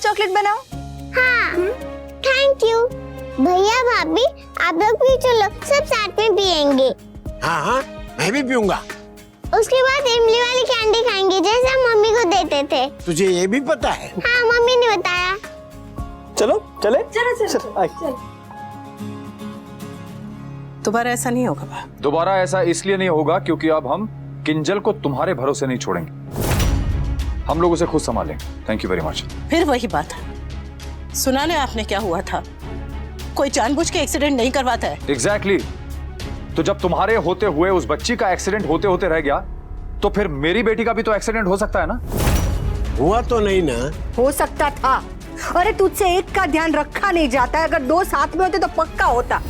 Chocolate बनाओ? हाँ, thank you. भैया भाभी आप लोग भी चलो, सब साथ में पियेंगे। हाँ हाँ, मैं भी पीऊंगा। उसके बाद इमली वाली कैंडी खाएंगे जैसे हम मम्मी को देते थे। तुझे ये भी पता है? हाँ, मम्मी ने बताया। चलो चले। चलो। दोबारा ऐसा नहीं होगा। दोबारा ऐसा इसलिए नहीं होगा क्योंकि अब हम किंजल को तुम्हारे भरोसे नहीं छोड़ेंगे, हम लोग उसे खुद संभालेंगे। Thank you very much. फिर वही बात है, सुना ना आपने क्या हुआ था? कोई जानबूझ के एक्सीडेंट नहीं करवाता है। एग्जैक्टली। तो जब तुम्हारे होते हुए उस बच्ची का एक्सीडेंट होते होते रह गया, तो फिर मेरी बेटी का भी तो एक्सीडेंट हो सकता है ना? हुआ तो नहीं ना? हो सकता था। अरे तुझसे एक का ध्यान रखा नहीं जाता है, अगर दो साथ में होते तो पक्का होता।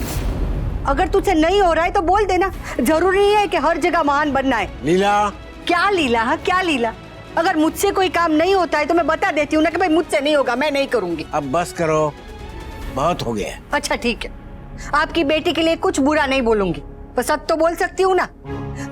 अगर तुझसे नहीं हो रहा है तो बोल देना, जरूरी नहीं है कि हर जगह महान बनना है। लीला। क्या लीला है, क्या लीला? अगर मुझसे कोई काम नहीं होता है तो मैं बता देती हूँ ना कि भाई मुझसे नहीं होगा, मैं नहीं करूंगी। अब बस करो, बहुत हो गया। अच्छा ठीक है, आपकी बेटी के लिए कुछ बुरा नहीं बोलूंगी, पर सच तो बोल सकती हूँ ना।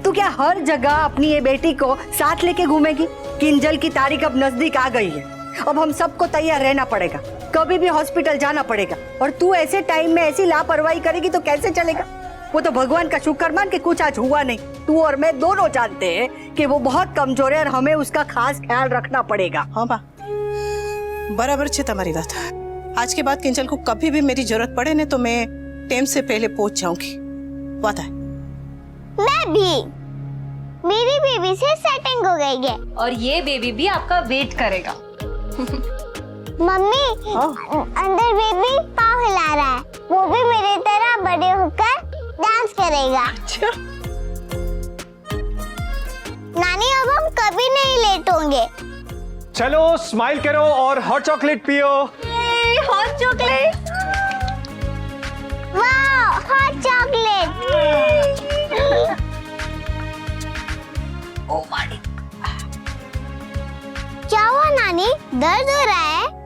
तू क्या हर जगह अपनी ये बेटी को साथ लेके घूमेगी? किंजल की तारीख अब नजदीक आ गई है, अब हम सबको तैयार रहना पड़ेगा, कभी भी हॉस्पिटल जाना पड़ेगा। और तू ऐसे टाइम में ऐसी लापरवाही करेगी तो कैसे चलेगा? वो तो भगवान का शुक्र मान के कुछ आज हुआ नहीं। तू और मैं दोनों जानते हैं कि वो बहुत कमजोर है और हमें उसका खास ख्याल रखना पड़ेगा। हाँ बा, बराबर छे तुम्हारी बात। आज के बाद किंजल को कभी भी मेरी जरूरत पड़े ना तो मैं टाइम से पहले पहुंच जाऊंगी। पता है? मैं भी, मेरी बेबी से सेटिंग हो गई है और ये बेबी भी आपका वेट करेगा। मम्मी, अंदर बेबी पाँव हिला रहा है, वो भी मेरी तरह बड़े होकर डांस करेगा। नानी अब हम कभी नहीं लेट होंगे। चलो स्माइल करो और हॉट चॉकलेट पियो। हॉट चॉकलेट, वाह, हॉट चॉकलेट। ओ माय, क्या हुआ नानी, दर्द हो रहा है?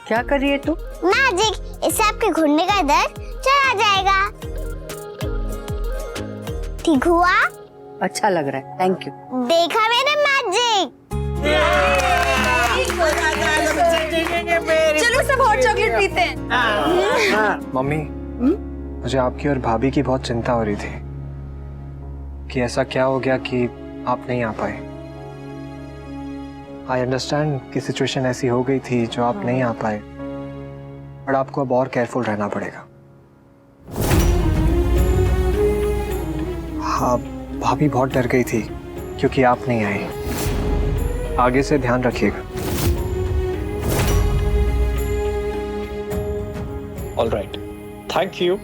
क्या कर रही है तू? मैजिक, इससे आपके घुटने का दर्द चला जाएगा। ठीक हुआ? अच्छा लग रहा है, थैंक यू। देखा मैंने मैजिक। चलो सब हॉट चॉकलेट पीते हैं। मम्मी, मुझे आपकी और भाभी की बहुत चिंता हो रही थी कि ऐसा क्या हो गया कि आप नहीं आ पाए। आई अंडरस्टैंड कि सिचुएशन ऐसी हो गई थी जो आप नहीं आ पाए, पर आपको अब और केयरफुल रहना पड़ेगा। हाँ, भाभी बहुत डर गई थी क्योंकि आप नहीं आए। आगे से ध्यान रखिएगा। All right, thank you.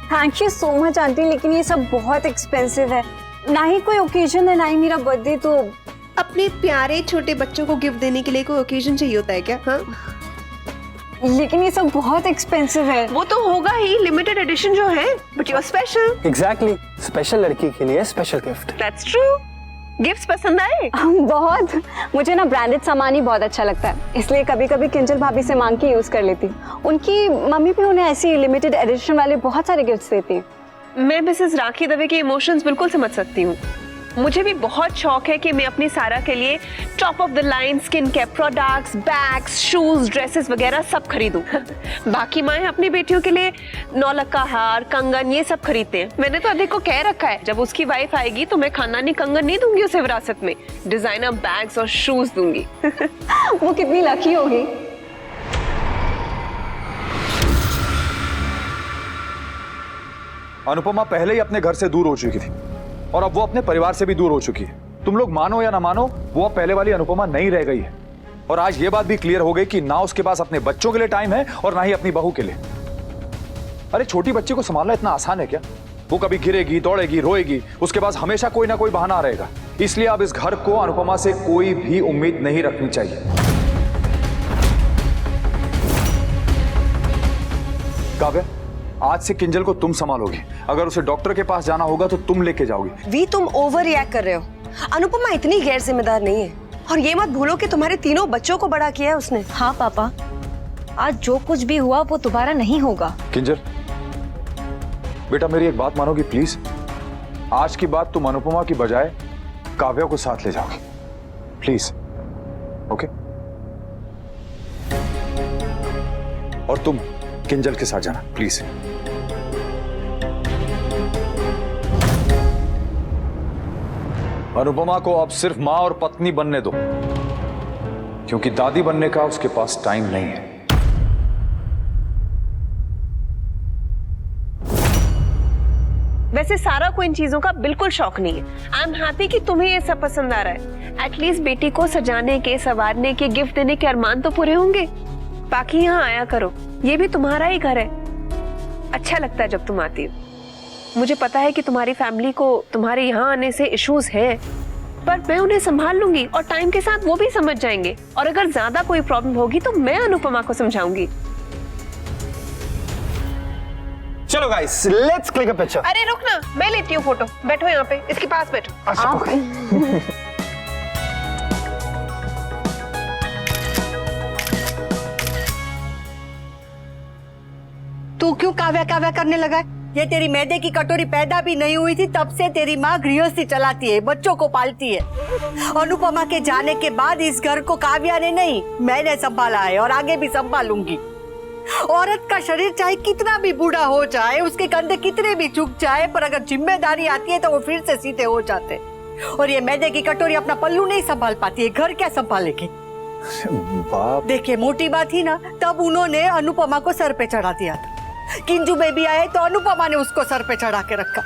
Thank you so much aunty, लेकिन ये सब बहुत एक्सपेंसिव है। ना ही कोई ओकेजन है, ना ही मेरा बर्थडे। तो अपने प्यारे छोटे बच्चों को गिफ्ट देने के लिए कोई ओकेजन चाहिए होता है क्या? हाँ, लेकिन ये सब बहुत एक्सपेंसिव है। वो तो होगा ही, लिमिटेड एडिशन जो है, but you are special. Exactly, special लड़की के लिए special gift. That's true. Gifts पसंद आए? बहुत। मुझे ना ब्रांडेड सामान ही बहुत अच्छा लगता है, इसलिए कभी कभी किंजल भाभी से मांग के यूज कर लेती हूँ। उनकी मम्मी भी उन्हें ऐसी लिमिटेड एडिशन वाले बहुत सारे गिफ्ट्स देती है। मैं मिसेस राखी दवे के इमोशंस बिल्कुल समझ सकती हूँ। मुझे भी बहुत शौक है कि मैं अपनी सारा के लिए top of the line skin care products, bags, shoes, dresses वगैरह सब खरीदूं। बाकी माएँ अपनी बेटियों के लिए नौलक्का हार, कंगन ये सब खरीदते हैं। मैंने तो अधिक को कह रखा है, जब उसकी वाइफ आएगी तो मैं खानदानी कंगन नहीं दूंगी उसे विरासत में, डिजाइनर बैग्स और शूज दूंगी। वो कितनी लकी होगी। अनुपमा पहले ही अपने घर से दूर हो चुकी थी और अब वो अपने परिवार से भी दूर हो चुकी है। तुम लोग मानो या ना मानो, वो अब पहले वाली अनुपमा नहीं रह गई है। और आज ये बात भी क्लियर हो गई कि ना उसके पास अपने बच्चों के लिए टाइम है और ना ही अपनी बहू के लिए। अरे छोटी बच्ची को संभालना इतना आसान है क्या? वो कभी गिरेगी, दौड़ेगी, रोएगी, उसके पास हमेशा कोई ना कोई बहाना रहेगा। इसलिए अब इस घर को अनुपमा से कोई भी उम्मीद नहीं रखनी चाहिए। काव्या, आज से किंजल को तुम संभालोगी। अगर उसे डॉक्टर के पास जाना होगा तो तुम लेके जाओगी। वी, तुम ओवर रिएक्ट कर रहे हो। अनुपमा इतनी गैर जिम्मेदार नहीं है। और ये मत भूलो कि तुम्हारे तीनों बच्चों को बड़ा किया है उसने। हाँ पापा, आज जो कुछ भी हुआ वो दोबारा नहीं होगा। किंजल बेटा, मेरी एक बात मानोगी प्लीज? आज की बात तुम अनुपमा की बजाय काव्या को साथ ले जाओगी, प्लीज। ओके? और तुम किंजल के साथ जाना प्लीज। अनुपमा को अब सिर्फ मां और पत्नी बनने दो, क्योंकि दादी बनने का उसके पास टाइम नहीं है। वैसे सारा को इन चीजों का बिल्कुल शौक नहीं है। आई एम हैप्पी कि तुम्हें ये सब पसंद आ रहा है। एटलीस्ट बेटी को सजाने के, संवारने के, गिफ्ट देने के अरमान तो पूरे होंगे। बाकी यहाँ आया करो, ये भी तुम्हारा ही घर है। अच्छा लगता है जब तुम आती हो। मुझे पता है कि तुम्हारी फैमिली को तुम्हारे यहाँ आने से इश्यूज हैं, पर मैं उन्हें संभाल लूंगी और टाइम के साथ वो भी समझ जाएंगे। और अगर ज्यादा कोई प्रॉब्लम होगी तो मैं अनुपमा को समझाऊंगी। चलो guys, let's click a picture. अरे रुक ना, मैं लेती हूँ फोटो। बैठो यहाँ पे, इसके पास बैठो। तू क्यों काव्या काव्या करने लगा है? ये तेरी मैदे की कटोरी पैदा भी नहीं हुई थी तब से तेरी माँ गृहस्थी चलाती है, बच्चों को पालती है। अनुपमा के जाने के बाद इस घर को काव्या ने नहीं, मैंने संभाला है और आगे भी संभालूंगी। औरत का शरीर चाहे कितना भी बूढ़ा हो जाए, उसके कंधे कितने भी झुक जाए, पर अगर जिम्मेदारी आती है तो वो फिर से सीधे हो जाते। और ये मैदे की कटोरी अपना पल्लू नहीं संभाल पाती है, घर क्या संभालेगी? देखिए, मोटी बात ही ना, तब उन्होंने अनुपमा को सर पे चढ़ा दिया था। किंजू बेबी आए तो अनुपमा ने उसको सर पे चढ़ा के रखा।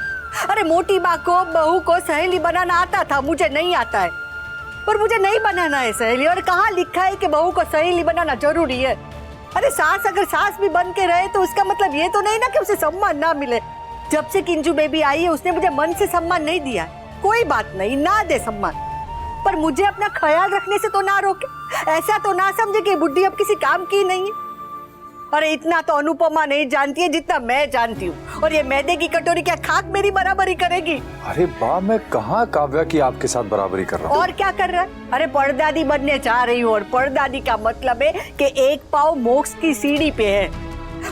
अरे मोटी माँ को बहू को सहेली बनाना आता था, मुझे नहीं आता है। और मुझे नहीं बनाना है सहेली। और कहाँ लिखा है कि बहू को सहेली बनाना जरूरी है? अरे सास अगर सास भी बन के रहे तो उसका मतलब ये तो नहीं ना कि उसे सम्मान ना मिले। जब से किंजू बेबी आई है उसने मुझे मन से सम्मान नहीं दिया। कोई बात नहीं, ना दे सम्मान, पर मुझे अपना ख्याल रखने से तो ना रोके। ऐसा तो ना समझे कि बुढ़ी अब किसी काम की नहीं है। अरे इतना तो अनुपमा नहीं जानती है जितना मैं जानती हूँ। और ये मैदे की कटोरी क्या खाक मेरी बराबरी करेगी? अरे बा, मैं कहाँ काव्या की आपके साथ बराबरी कर रहा हूँ। और क्या कर रहा है? अरे परदादी बनने जा रही हूँ, और परदादी का मतलब है कि एक पाँव मोक्ष की सीढ़ी पे है,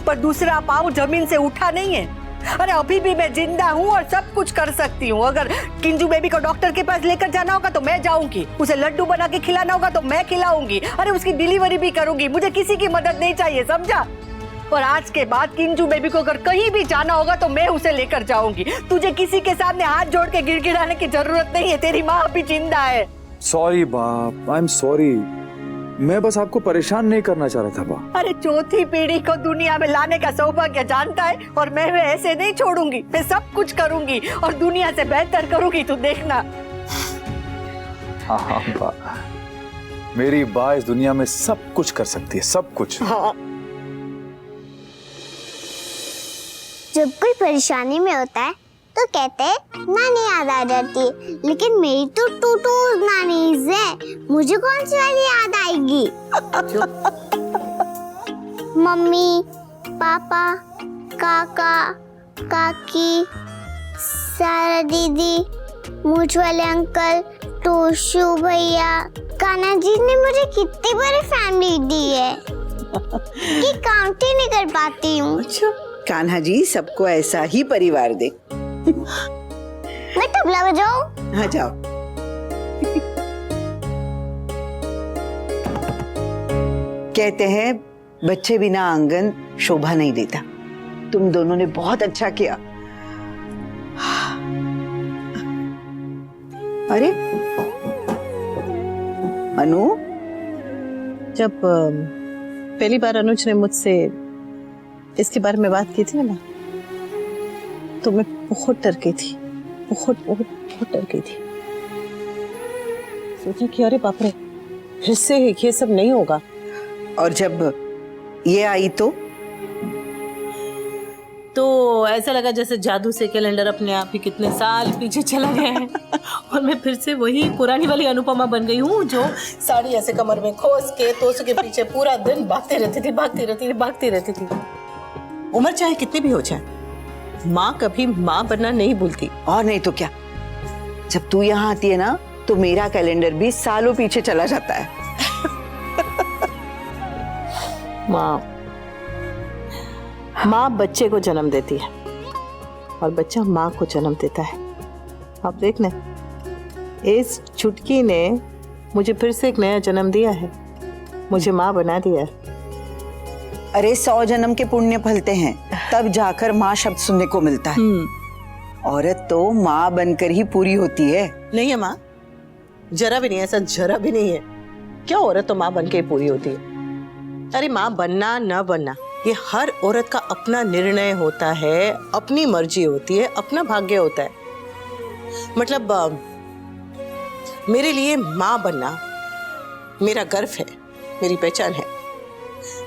पर दूसरा पाँव जमीन से उठा नहीं है। अरे अभी भी मैं जिंदा हूँ और सब कुछ कर सकती हूँ। अगर किंजू बेबी को डॉक्टर के पास लेकर जाना होगा तो मैं जाऊंगी, उसे लड्डू बना के खिलाना होगा तो मैं खिलाऊंगी। अरे उसकी डिलीवरी भी करूंगी, मुझे किसी की मदद नहीं चाहिए, समझा? और आज के बाद किंजू बेबी को अगर कहीं भी जाना होगा तो मैं उसे लेकर जाऊंगी। तुझे किसी के सामने हाथ जोड़ के गिड़गिड़ाने की जरूरत नहीं है, तेरी माँ अभी जिंदा है। सॉरी बाप, आई एम सॉरी। मैं बस आपको परेशान नहीं करना चाह रहा था बा। अरे चौथी पीढ़ी को दुनिया में लाने का सौभाग्य जानता है, और मैं ऐसे नहीं छोड़ूंगी। मैं सब कुछ करूंगी और दुनिया से बेहतर करूंगी, तू देखना। हाँ बा, मेरी बा इस दुनिया में सब कुछ कर सकती है, सब कुछ। हाँ। जब कोई परेशानी में होता है तो कहते हैं नानी याद आ जाती है, लेकिन मेरी तो टूटू नानीज है, मुझे कौन सी वाली याद आएगी? मम्मी, पापा, काका, काकी, सारा दीदी, मूछ वाले अंकल, टोशू भैया, कान्हा जी ने मुझे कितनी बड़ी फैमिली दी है कि काउंट ही नहीं कर पाती हूँ। अच्छा, कान्हा जी सबको ऐसा ही परिवार दे। मैं तबला बजाऊं? हाँ जाओ। कहते हैं बच्चे बिना आंगन शोभा नहीं देता। तुम दोनों ने बहुत अच्छा किया। अरे अनु, जब पहली बार अनुज ने मुझसे इसके बारे में बात की थी ना, तो मैं बहुत डर गई थी, बहुत बहुत बहुत डर गई थी। सोचा कि अरे बाप रे, फिर से ये सब नहीं होगा। और जब ये आई तो ऐसा लगा जैसे जादू से कैलेंडर अपने आप ही कितने साल पीछे चला गया है और मैं फिर से वही पुरानी वाली अनुपमा बन गई हूँ, जो साड़ी ऐसे कमर में खोस के तोसू के पीछे पूरा दिन भागती रहती थी। उम्र चाहे कितनी भी हो जाए, माँ कभी माँ बनना नहीं भूलती। और नहीं तो क्या, जब तू यहाँ आती है ना तो मेरा कैलेंडर भी सालों पीछे चला जाता है। माँ बच्चे को जन्म देती है और बच्चा माँ को जन्म देता है। आप देखना, इस चुटकी ने मुझे फिर से एक नया जन्म दिया है, मुझे माँ बना दिया है। अरे 100 जन्म के पुण्य फलते हैं, तब जाकर माँ शब्द सुनने को मिलता है। औरत तो माँ बनकर ही पूरी होती है। नहीं है माँ, जरा भी नहीं, ऐसा जरा भी नहीं है। क्या औरत तो माँ बनके ही पूरी होती है? अरे माँ बनना न बनना ये हर औरत का अपना निर्णय होता है, अपनी मर्जी होती है, अपना भाग्य होता है। मतलब मेरे लिए माँ बनना मेरा गर्व है, मेरी पहचान है।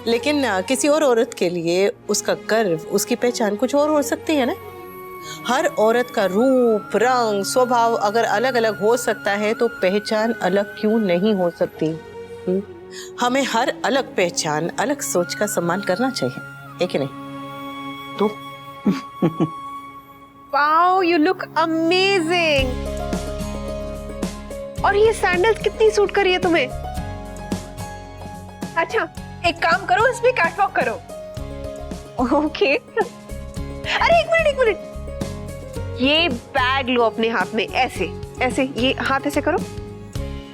लेकिन किसी और औरत के लिए उसका गर्व, उसकी पहचान कुछ और हो सकती है ना। हर औरत का रूप, रंग, स्वभाव अगर अलग अलग हो सकता है तो पहचान अलग क्यों नहीं हो सकती? हमें हर अलग पहचान, अलग सोच का सम्मान करना चाहिए, है कि नहीं? तो वाओ, यू लुक अमेजिंग। और ये सैंडल्स कितनी सूट कर रही है तुम्हें? अच्छा, एक काम करो, इसमें कैटवॉक करो। ओके। अरे एक मिनट, ये बैग लो अपने हाथ में, ऐसे ऐसे, ये हाथ ऐसे करो,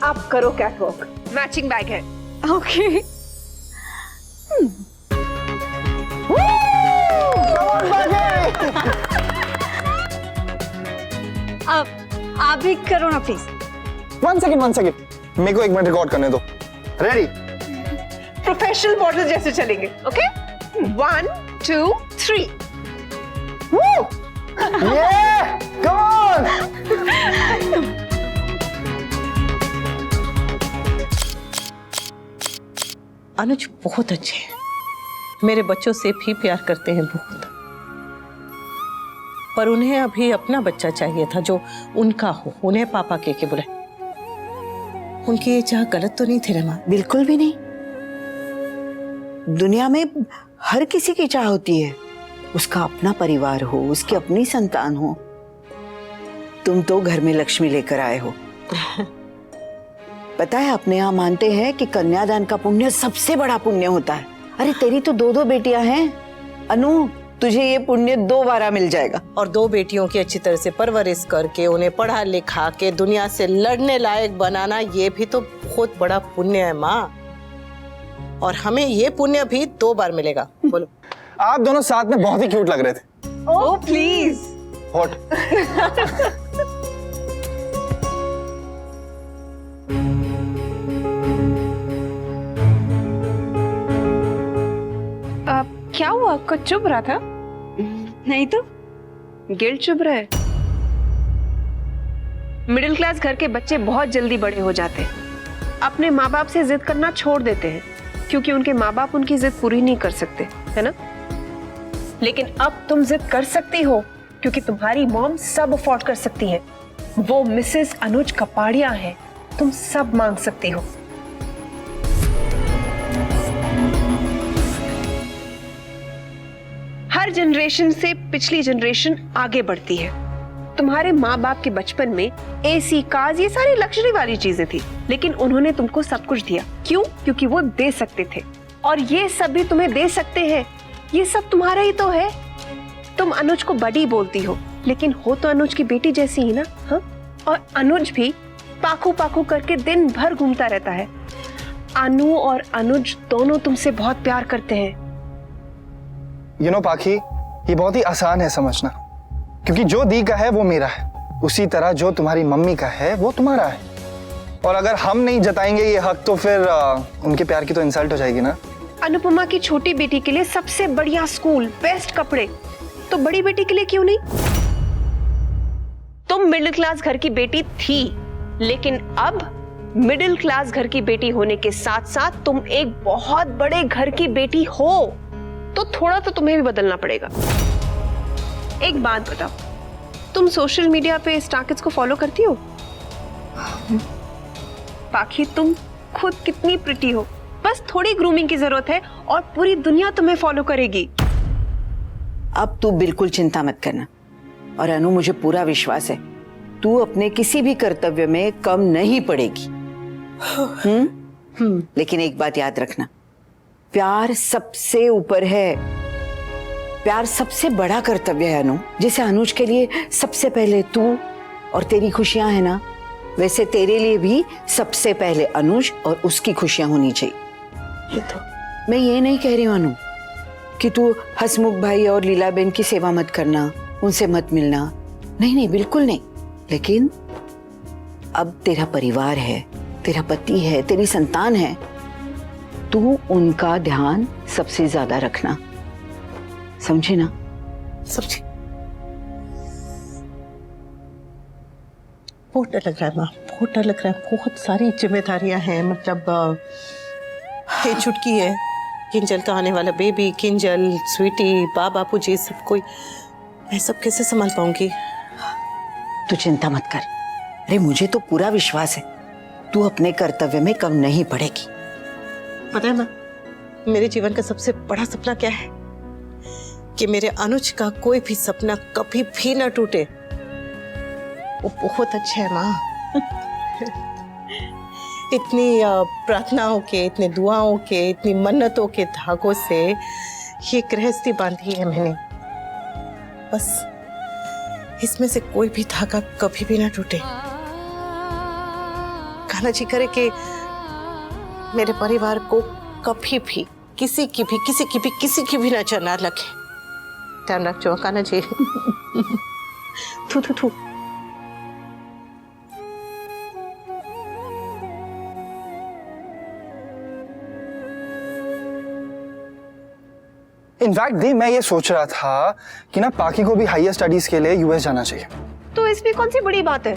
आप करो कैटवॉक। मैचिंग बैग है। ओके। अब आप भी करो ना प्लीज। वन सेकेंड, मेरे को 1 मिनट रिकॉर्ड करने दो। रेडी? प्रोफेशनल मॉडल जैसे चलेंगे। ओके, 1 2 3। Yeah! Come on! अनुज बहुत अच्छे हैं, मेरे बच्चों से भी प्यार करते हैं बहुत, पर उन्हें अभी अपना बच्चा चाहिए था जो उनका हो, उन्हें पापा के बुलाए। उनकी ये चाह गलत तो नहीं थी रे माँ? बिल्कुल भी नहीं। दुनिया में हर किसी की चाह होती है, उसका अपना परिवार हो, उसकी अपनी संतान हो। तुम तो घर में लक्ष्मी लेकर आए हो। पता है, अपने यहाँ मानते हैं कि कन्यादान का पुण्य सबसे बड़ा पुण्य होता है। अरे तेरी तो 2 बेटियां हैं अनु, तुझे ये पुण्य 2 बार मिल जाएगा। और 2 बेटियों की अच्छी तरह से परवरिश करके उन्हें पढ़ा लिखा के दुनिया से लड़ने लायक बनाना, ये भी तो बहुत बड़ा पुण्य है माँ। और हमें ये पुण्य भी 2 बार मिलेगा। बोलो। आप दोनों साथ में बहुत ही क्यूट लग रहे थे। Oh please. हॉट। क्या हुआ? कुछ चुभ रहा था? नहीं तो। गिल्ट चुभ रहा है। मिडिल क्लास घर के बच्चे बहुत जल्दी बड़े हो जाते हैं, अपने माँ बाप से जिद करना छोड़ देते हैं क्योंकि उनके माँ बाप उनकी जिद पूरी नहीं कर सकते, है ना? लेकिन अब तुम जिद कर सकती हो क्योंकि तुम्हारी मॉम सब अफोर्ड कर सकती है। वो मिसेस अनुज कपाड़िया है, तुम सब मांग सकती हो। हर जनरेशन से पिछली जनरेशन आगे बढ़ती है। तुम्हारे माँ बाप के बचपन में एसी, कार्स, ये सारी लग्जरी वाली चीजें थी, लेकिन उन्होंने तुमको सब कुछ दिया। क्यों? क्योंकि वो दे सकते थे, और ये सब भी तुम्हें दे सकते हैं। ये सब तुम्हारा ही तो है। तुम अनुज को बड़ी बोलती हो, लेकिन हो तो अनुज की बेटी जैसी ही ना। हाँ, और अनुज भी पाखू पाखू करके दिन भर घूमता रहता है। अनु और अनुज दोनों तुमसे बहुत प्यार करते हैं। यू नो पाखी, ये बहुत ही आसान है समझना, क्योंकि जो दी का है वो मेरा है, उसी तरह जो तुम्हारी मम्मी का है वो तुम्हारा है। और अगर हम नहीं जताएंगे ये हक तो फिर उनके प्यार की तो इंसल्ट हो जाएगी ना। अनुपमा की छोटी बेटी के लिए सबसे बढ़िया स्कूल, बेस्ट कपड़े, तो बड़ी बेटी के लिए क्यों नहीं? तुम मिडिल क्लास घर की बेटी थी, लेकिन अब मिडिल क्लास घर की बेटी होने के साथ साथ तुम एक बहुत बड़े घर की बेटी हो, तो थोड़ा तो तुम्हें भी बदलना पड़ेगा। एक बात बताओ, तुम सोशल मीडिया पे स्टार किड्स को फॉलो करती हो? पाखी, तुम खुद कितनी प्रिटी हो, बस थोड़ी ग्रूमिंग की जरूरत है और पूरी दुनिया तुम्हें फॉलो करेगी। अब तू बिल्कुल चिंता मत करना। और अनु, मुझे पूरा विश्वास है तू अपने किसी भी कर्तव्य में कम नहीं पड़ेगी। लेकिन एक बात याद रखना, प्यार सबसे ऊपर है। प्यार सबसे बड़ा कर्तव्य है अनु। जैसे अनुज के लिए सबसे पहले तू और तेरी खुशियां है ना, वैसे तेरे लिए भी सबसे पहले अनुज और उसकी खुशियां होनी चाहिए। ये तो मैं ये नहीं कह रही हूं अनु कि तू हसमुख भाई और लीलाबेन की सेवा मत करना, उनसे मत मिलना, नहीं नहीं, बिल्कुल नहीं। लेकिन अब तेरा परिवार है, तेरा पति है, तेरी संतान है, तू उनका ध्यान सबसे ज्यादा रखना, समझे ना? समझे। बहुत डर लग रहा है माँ, बहुत डर लग रहा है। बहुत सारी जिम्मेदारियां हैं। मतलब ये छुटकी है, किंजल का आने वाला बेबी, किंजल, स्वीटी, बापू जी, सब कोई, मैं सब कैसे संभाल पाऊंगी? तू चिंता मत कर। अरे मुझे तो पूरा विश्वास है तू अपने कर्तव्य में कम नहीं पड़ेगी। पता है माँ, मेरे जीवन का सबसे बड़ा सपना क्या है? कि मेरे अनुज का कोई भी सपना कभी भी ना टूटे। वो बहुत अच्छा है माँ। इतनी प्रार्थनाओं के, इतने दुआओं के, इतनी मन्नतों के धागों से ये गृहस्थी बांधी है मैंने। बस इसमें से कोई भी धागा कभी भी ना टूटे। कान्हा जी करे कि मेरे परिवार को कभी भी किसी की भी नजर ना लगे। ध्यान रखो कान्हा जी। थू। इनफैक्ट दी, मैं ये सोच रहा था कि ना पाकी को भी हायर स्टडीज के लिए यूएस जाना चाहिए। तो इसमें कौन सी बड़ी बात है?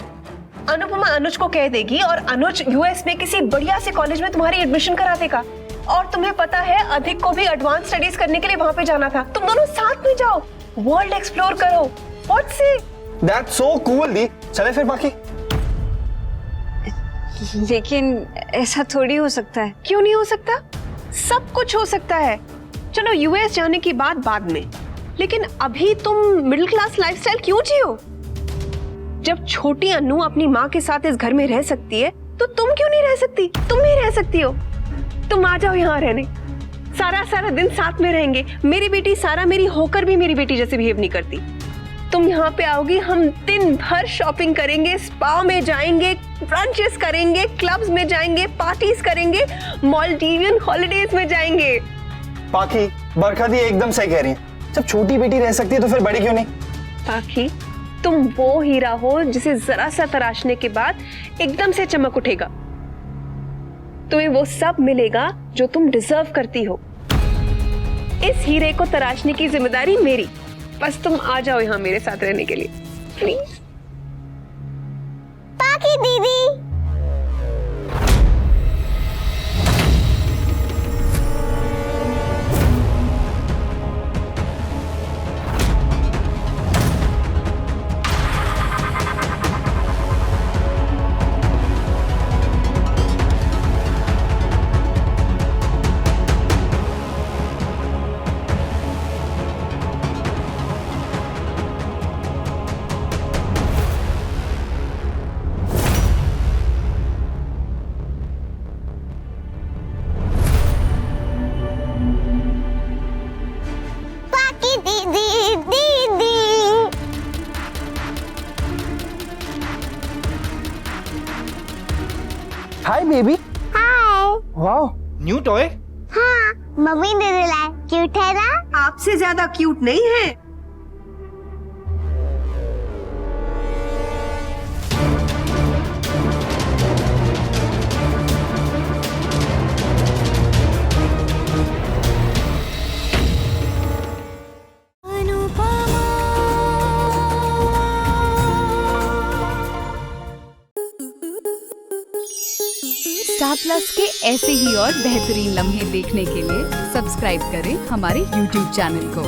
अनुपमा अनुज को कह देगी और अनुज यूएस में किसी बढ़िया से कॉलेज में तुम्हारी एडमिशन करा देगा। और तुम्हें पता है अधिक को भी एडवांस स्टडीज करने के लिए वहां पे जाना था। तुम दोनों साथ में जाओ, वर्ल्ड एक्सप्लोर करो। व्हाट से? दैट्स सो कूल दी। चले फिर पाकी। लेकिन ऐसा थोड़ी हो सकता है। क्यों नहीं हो सकता? सब कुछ हो सकता है। चलो यूएस जाने की बात बाद में, लेकिन अभी तुम मिडिल क्लास लाइफस्टाइल क्यों जियो? जब छोटी अनु अपनी माँ के साथ इस घर में रह सकती है तो तुम क्यों नहीं रह सकती? तुम भी रह सकती हो। तुम आ जाओ यहाँ रहने, सारा दिन साथ में रहेंगे। मेरी बेटी सारा मेरी होकर भी मेरी बेटी जैसे बिहेव नहीं करती। तुम यहाँ पे आओगी, हम दिन भर शॉपिंग करेंगे, स्पा में जाएंगे, ब्रंचेस करेंगे, क्लब्स में जाएंगे, पार्टीज करेंगे, मालदीवियन हॉलिडेज में जाएंगे। पाकी, बरखा दी एकदम सही कह रही है। जब छोटी बेटी रह सकती है तो फिर बड़ी क्यों नहीं? पाकी, तुम वो हीरा हो जिसे जरा सा तराशने के बाद एकदम से चमक उठेगा। तुम्हें वो सब मिलेगा जो तुम डिजर्व करती हो। इस हीरे को तराशने की जिम्मेदारी मेरी। बस तुम आ जाओ यहाँ मेरे साथ रहने के लिए, प्लीज। पाकी दीदी, hi baby. Hi. Wow, new toy. हाँ, मम्मी ने दिलाया। क्यूट है ना? आपसे ज्यादा क्यूट नहीं है। स्टार प्लस के ऐसे ही और बेहतरीन लम्हे देखने के लिए सब्सक्राइब करें हमारे YouTube चैनल को।